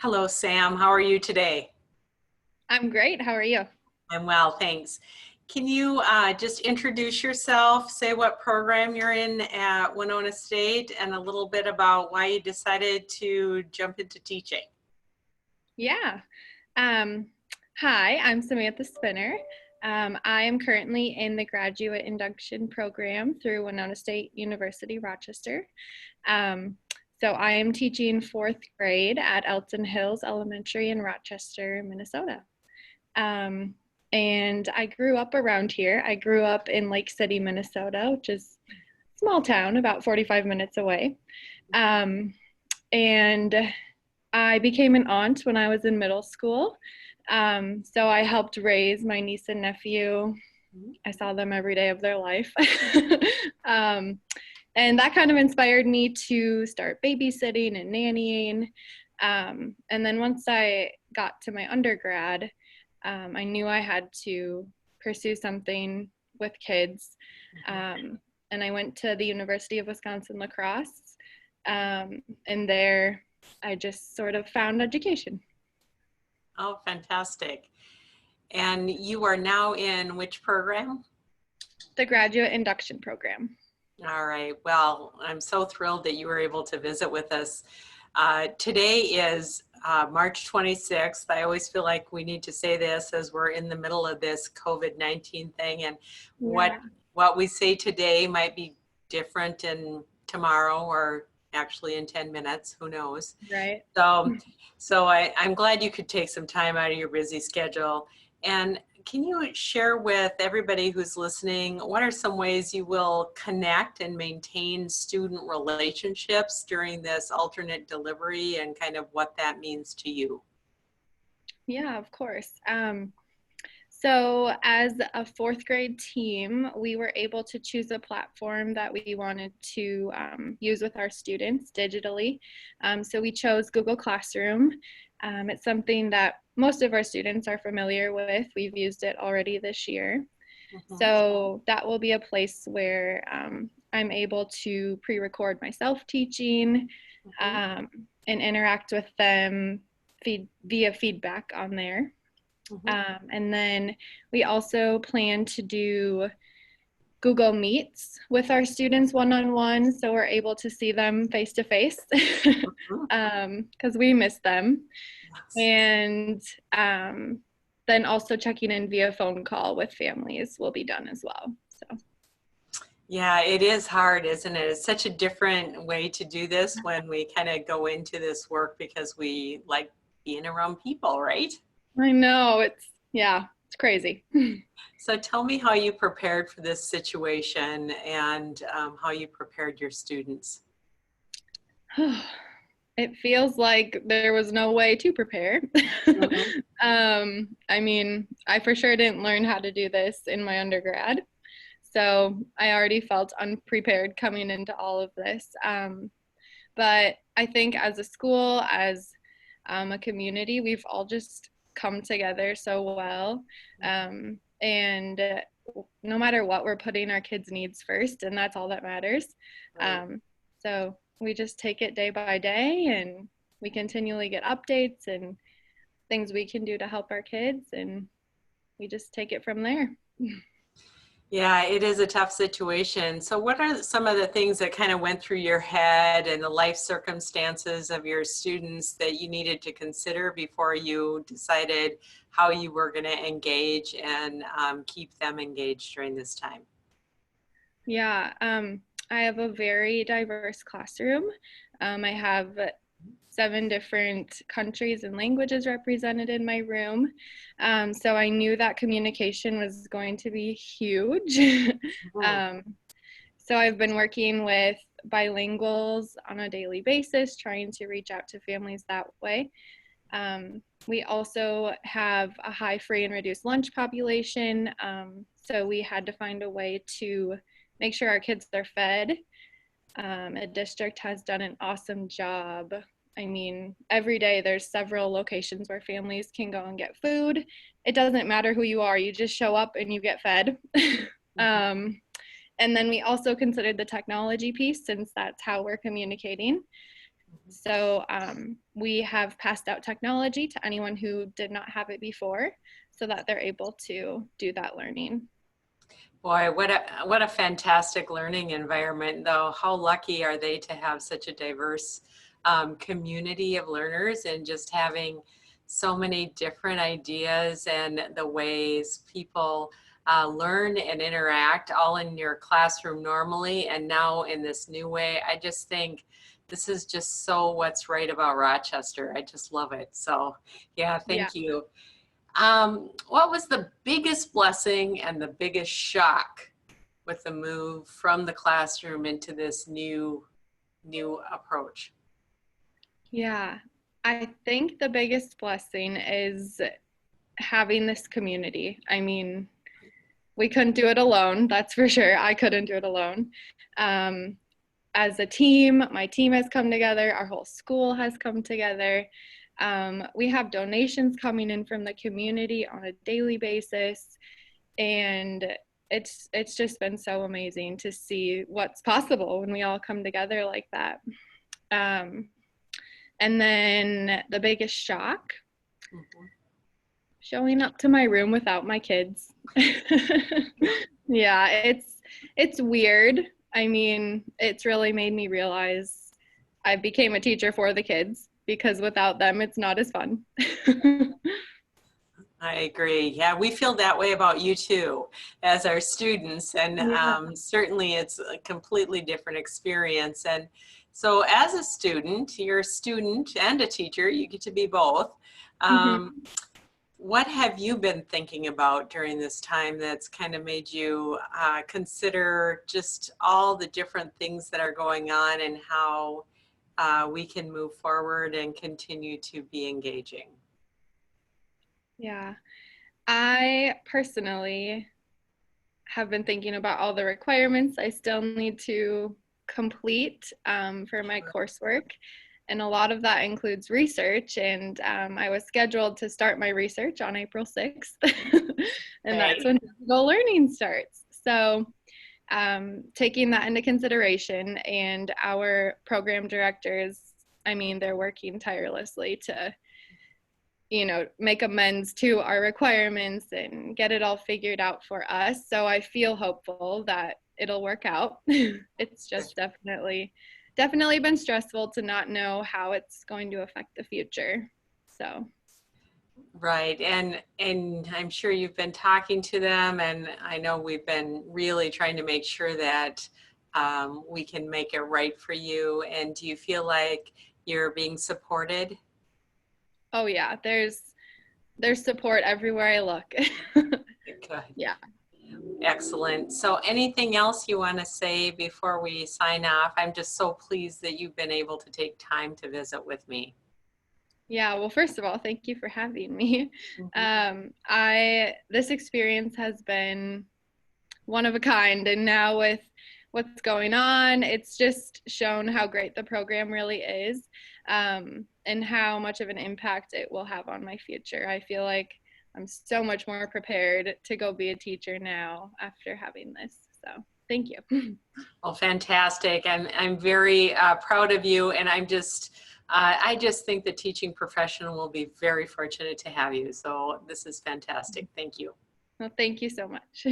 Hello, Sam. How are you today? I'm great. How are you? I'm well, thanks. Can you just introduce yourself, say what program you're in at Winona State, and a little bit about why you decided to jump into teaching? Yeah. Um, Hi, I'm Samantha Spinner. I am currently in the Graduate Induction Program through Winona State University, Rochester. Um, so I am teaching fourth grade at Elton Hills Elementary in Rochester, Minnesota. Um, and I grew up around here. I grew up in Lake City, Minnesota, which is a small town about 45 minutes away. Um, and I became an aunt when I was in middle school. So I helped raise my niece and nephew. I saw them every day of their life. um, and that kind of inspired me to start babysitting and nannying. And then once I got to my undergrad, I knew I had to pursue something with kids. And I went to the University of Wisconsin-La Crosse. And there I just sort of found education. Oh, fantastic. And you are now in which program? The Graduate Induction Program. All right. Well, I'm so thrilled that you were able to visit with us. Today is March 26th. I always feel like we need to say this as we're in the middle of this COVID-19 thing, and Yeah. what we say today might be different in tomorrow or actually in 10 minutes, who knows. Right. So I'm glad you could take some time out of your busy schedule. And can you share with everybody who's listening, what are some ways you will connect and maintain student relationships during this alternate delivery and kind of what that means to you? Yeah, of course. So as a fourth grade team, we were able to choose a platform that we wanted to use with our students digitally. So we chose Google Classroom. It's something that most of our students are familiar with. We've used it already this year. So that will be a place where I'm able to pre-record myself teaching and interact with them via feedback on there. And then we also plan to do Google Meets with our students one-on-one, so we're able to see them face-to-face because we miss them. And then also checking in via phone call with families will be done as well. So. Yeah, it is hard, isn't it? It's such a different way to do this when we kind of go into this work because we like being around people, right? I know, it's crazy. So tell me how you prepared for this situation and how you prepared your students. It feels like there was no way to prepare. I mean, I for sure didn't learn how to do this in my undergrad. So I already felt unprepared coming into all of this. But I think as a school, as a community, we've all just come together so well. And no matter what, we're putting our kids' needs first, and that's all that matters. So we just take it day by day, and we continually get updates and things we can do to help our kids, and we just take it from there. Yeah, it is a tough situation. So what are some of the things that kind of went through your head and the life circumstances of your students that you needed to consider before you decided how you were going to engage and keep them engaged during this time? Yeah, I have a very diverse classroom. I have 7 different countries and languages represented in my room. So I knew that communication was going to be huge. So I've been working with bilinguals on a daily basis, trying to reach out to families that way. We also have a high free and reduced lunch population. So we had to find a way to make sure our kids are fed. A district has done an awesome job. I mean, every day there's several locations where families can go and get food. It doesn't matter who you are, you just show up and you get fed. And then we also considered the technology piece, since that's how we're communicating. So we have passed out technology to anyone who did not have it before so that they're able to do that learning. Boy, what a fantastic learning environment, though. How lucky are they to have such a diverse community of learners, and just having so many different ideas and the ways people learn and interact all in your classroom normally, and now in this new way. I just think this is just so what's right about Rochester. I just love it. So yeah, Yeah. thank you. What was the biggest blessing and the biggest shock with the move from the classroom into this new approach? Yeah. I think the biggest blessing is having this community. I mean, we couldn't do it alone, that's for sure. I couldn't do it alone. As a team, my team has come together, our whole school has come together. We have donations coming in from the community on a daily basis, and it's just been so amazing to see what's possible when we all come together like that. And then the biggest shock, showing up to my room without my kids. Yeah, it's weird. I mean, it's really made me realize I became a teacher for the kids, because without them, it's not as fun. I agree. Yeah, we feel that way about you too, as our students, and Yeah. certainly it's a completely different experience. And so, as a student, you're a student and a teacher. You get to be both. Mhm. What have you been thinking about during this time that's kind of made you consider just all the different things that are going on, and how we can move forward and continue to be engaging? Yeah. I personally have been thinking about all the requirements I still need to complete for my coursework. And a lot of that includes research. And I was scheduled to start my research on April 6th. And that's Okay. when digital learning starts. So taking that into consideration, and our program directors, I mean, they're working tirelessly to make amends to our requirements and get it all figured out for us. So I feel hopeful that it'll work out. It's just definitely been stressful to not know how it's going to affect the future. So Right, and I'm sure you've been talking to them, and I know we've been really trying to make sure that we can make it right for you. And do you feel like you're being supported? oh yeah, there's support everywhere I look. Good. Yeah. Excellent. So anything else you want to say before we sign off? I'm just so pleased that you've been able to take time to visit with me. Yeah, well, first of all, thank you for having me. Mhm. I This experience has been one of a kind, and now with what's going on, it's just shown how great the program really is, and how much of an impact it will have on my future. I feel like I'm so much more prepared to go be a teacher now after having this. So thank you. Well, fantastic. I'm very proud of you, and I just think the teaching profession will be very fortunate to have you. So this is fantastic. Thank you. Well, thank you so much.